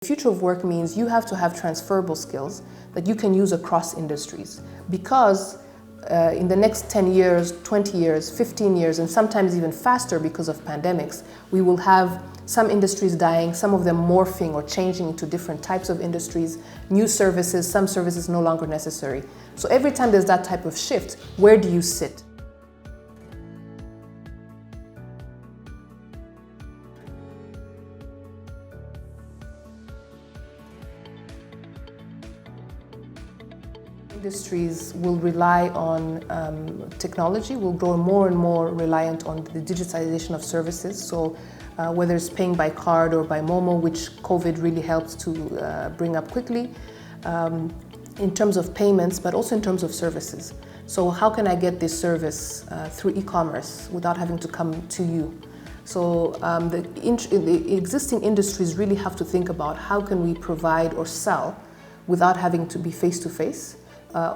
The future of work means you have to have transferable skills that you can use across industries, because in the next 10 years, 20 years, 15 years, and sometimes even faster because of pandemics, we will have some industries dying, some of them morphing or changing into different types of industries, new services, some services no longer necessary. So every time there's that type of shift, where do you sit? Industries will rely on technology, will grow more and more reliant on the digitization of services. So whether it's paying by card or by Momo, which COVID really helped to bring up quickly, in terms of payments, but also in terms of services. So how can I get this service through e-commerce without having to come to you? So the existing industries really have to think about how can we provide or sell without having to be face-to-face.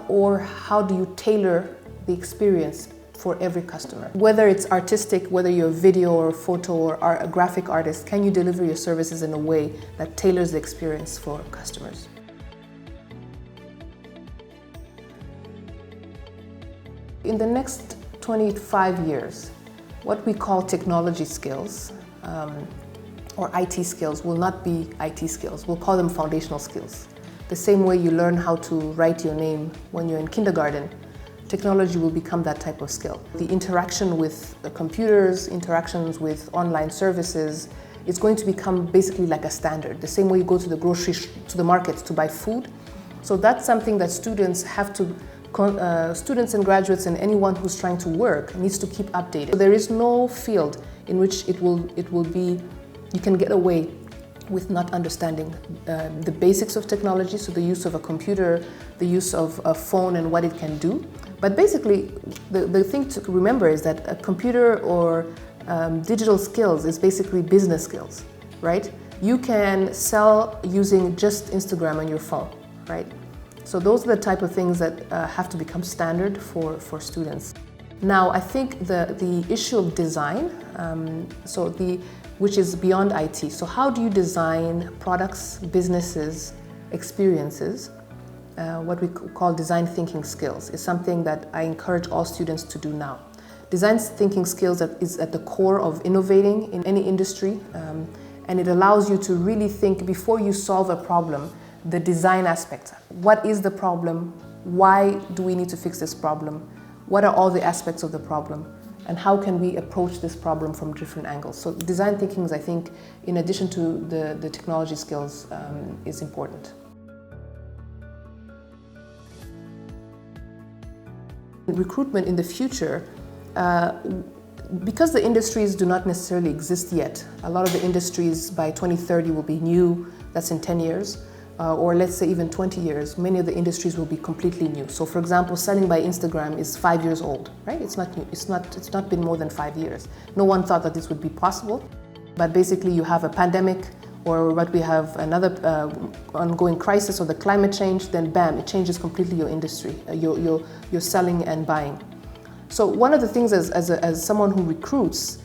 Or how do you tailor the experience for every customer? Whether it's artistic, whether you're a video or a photo or a graphic artist, can you deliver your services in a way that tailors the experience for customers? In the next 25 years, what we call technology skills or IT skills will not be IT skills. We'll call them foundational skills. The same way you learn how to write your name when you're in kindergarten, technology will become that type of skill. The interaction with the computers, interactions with online services, it's going to become basically like a standard. The same way you go to the market to buy food. So that's something that students have to, students and graduates and anyone who's trying to work needs to keep updated. So there is no field in which it will be, you can get away with not understanding the basics of technology, so the use of a computer, the use of a phone and what it can do. But basically, the thing to remember is that a computer or digital skills is basically business skills, right? You can sell using just Instagram on your phone, right? So those are the type of things that have to become standard for students. Now, I think the issue of design, which is beyond IT. So how do you design products, businesses, experiences? What we call design thinking skills is something that I encourage all students to do now. Design thinking skills is at the core of innovating in any industry, and it allows you to really think before you solve a problem, the design aspect. What is the problem? Why do we need to fix this problem? What are all the aspects of the problem? And how can we approach this problem from different angles? So design thinking is, I think, in addition to the technology skills, is important. Recruitment in the future, because the industries do not necessarily exist yet, a lot of the industries by 2030 will be new, that's in 10 years. Or let's say even 20 years, many of the industries will be completely new. So for example, selling by Instagram is 5 years old, right? It's not new. It's not been more than 5 years. No one thought that this would be possible. But basically you have a pandemic, or what we have another ongoing crisis, or the climate change, then bam, it changes completely your industry, your selling and buying. So one of the things as someone who recruits,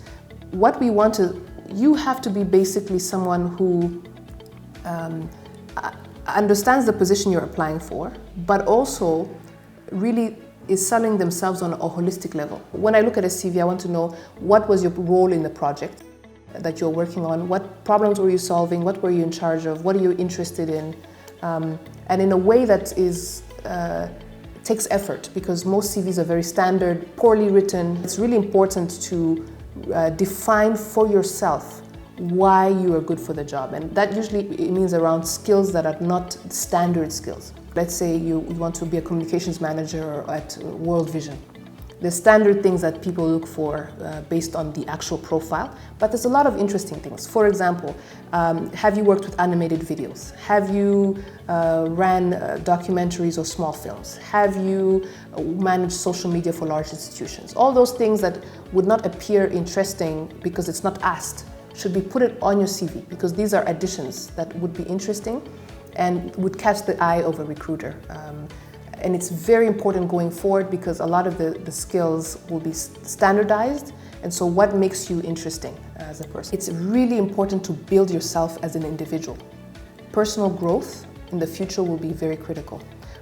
what we want to, you have to be basically someone who understands the position you're applying for, but also really is selling themselves on a holistic level. When I look at a CV, I want to know what was your role in the project that you're working on, what problems were you solving, what were you in charge of, what are you interested in, and in a way that is takes effort, because most CVs are very standard, poorly written. It's really important to define for yourself why you are good for the job, and that usually it means around skills that are not standard skills. Let's say you want to be a communications manager at World Vision. There's standard things that people look for based on the actual profile, but there's a lot of interesting things. For example, have you worked with animated videos? Have you ran documentaries or small films? Have you managed social media for large institutions? All those things that would not appear interesting because it's not asked should be put on your CV, because these are additions that would be interesting and would catch the eye of a recruiter. And it's very important going forward, because a lot of the skills will be standardized. And so what makes you interesting as a person? It's really important to build yourself as an individual. personal growth in the future will be very critical.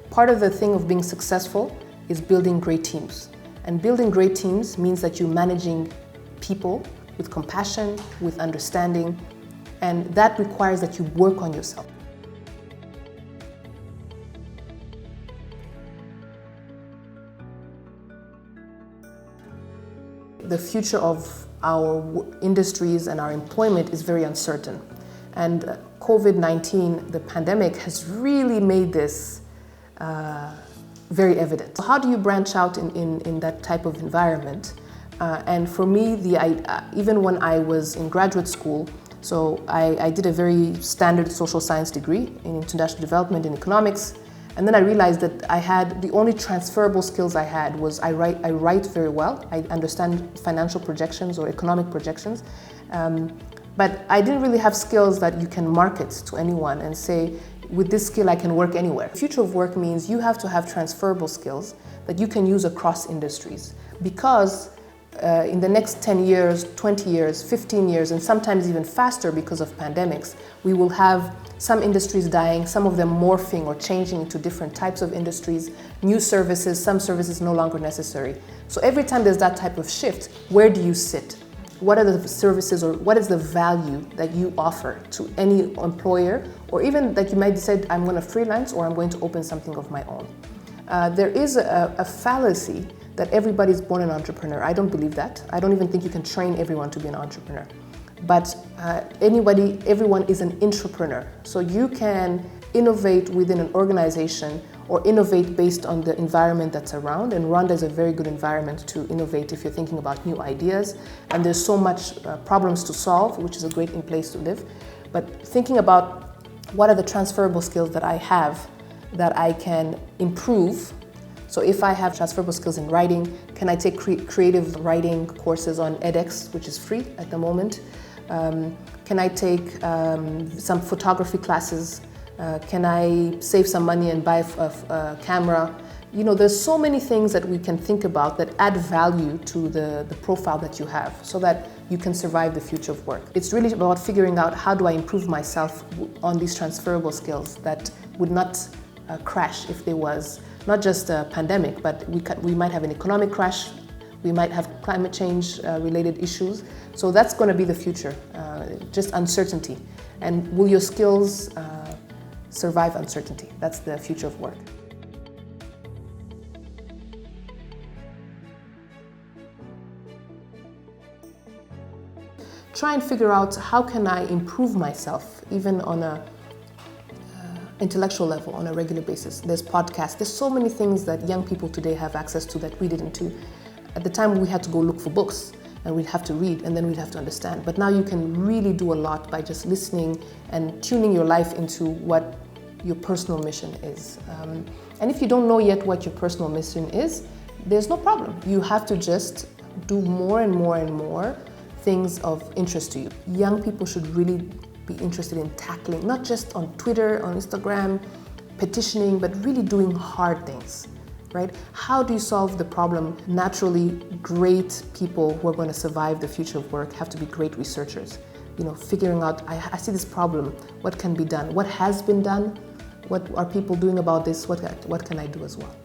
Part of the thing of being successful is building great teams. And building great teams means that you're managing people with compassion, with understanding, and that requires that you work on yourself. The future of our industries and our employment is very uncertain. And COVID-19, the pandemic, has really made this very evident. How do you branch out in that type of environment? And for me, even when I was in graduate school, so I did a very standard social science degree in international development and economics. And then I realized that the only transferable skills I had was I write very well. I understand financial projections or economic projections. But I didn't really have skills that you can market to anyone and say, with this skill I can work anywhere. The future of work means you have to have transferable skills that you can use across industries. Because in the next 10 years, 20 years, 15 years, and sometimes even faster because of pandemics, we will have some industries dying, some of them morphing or changing into different types of industries, new services, some services no longer necessary. So every time there's that type of shift, where do you sit? What are the services or what is the value that you offer to any employer, or even that you might decide I'm going to freelance or I'm going to open something of my own. There is a fallacy that everybody's born an entrepreneur. I don't believe that. I don't even think you can train everyone to be an entrepreneur. But everyone is an intrapreneur. So you can innovate within an organization or innovate based on the environment that's around. And Rwanda is a very good environment to innovate if you're thinking about new ideas. And there's so much problems to solve, which is a great place to live. But thinking about what are the transferable skills that I have that I can improve. So if I have transferable skills in writing, can I take creative writing courses on edX, which is free at the moment? Can I take some photography classes? Can I save some money and buy a camera? You know, there's so many things that we can think about that add value to the profile that you have so that you can survive the future of work. It's really about figuring out how do I improve myself on these transferable skills that would not crash if there was not just a pandemic, but we might have an economic crash, we might have climate change related issues. So that's going to be the future, just uncertainty. And will your skills survive uncertainty? That's the future of work. Try and figure out how can I improve myself, even on a intellectual level, on a regular basis. There's podcasts, there's so many things that young people today have access to that we didn't do. At the time we had to go look for books and we'd have to read and then we'd have to understand. But now you can really do a lot by just listening and tuning your life into what your personal mission is. And if you don't know yet what your personal mission is, there's no problem. You have to just do more and more and more things of interest to you. Young people should really be interested in tackling, not just on Twitter, on Instagram, petitioning, but really doing hard things, right? How do you solve the problem? Naturally, great people who are going to survive the future of work have to be great researchers. You know, figuring out, I see this problem, what can be done? What has been done? What are people doing about this? What can I do as well?